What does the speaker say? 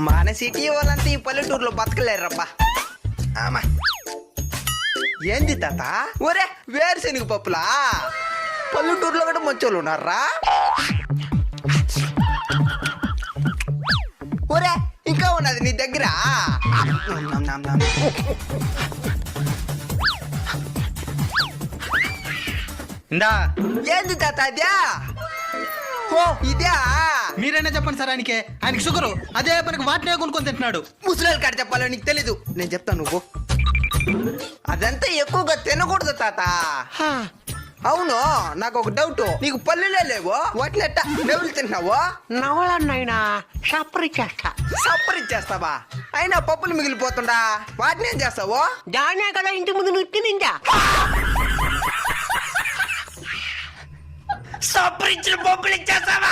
మన సిటీ వాళ్ళంతా ఈ పల్లెటూరులో బతకలేరబ్బా. ఆమా ఏంది తాత? ఒరే వేరుశనగ పప్పులా? పల్లెటూరులో కూడా మంచోళ్ళు ఉన్నారా? ఒరే ఇంకా ఉన్నది నీ దగ్గర? ఇందా ఏంది తాత అదే? ఓ ఇదే. మీరైనా చెప్పండి సార్, ఆయనకి షుగరు, అదే పనికి వాటినే కొనుక్కొని తింటున్నాడు. ముసలి కాడ చెప్పాలో నీకు తెలీదు, నేను చెప్తాను నువ్వు. అదంతా ఎక్కువగా తినకూడదు తాత. అవును, నాకు ఒక డౌట్, నీకు పల్లెలే లేవు, వాటిని ఎట్టా నెవులు తింటున్నావు? నవలన్నైనా సప్పరిచ్చేస్తా. సప్పరిచ్చేస్తావా? అయినా పప్పులు మిగిలిపోతుండా, వాటిని ఏం చేస్తావు? దానే కదా ఇంటి ముందు నుట్టి నిండా సప్పరిచ్చిన పప్పులు ఇచ్చేస్తావా?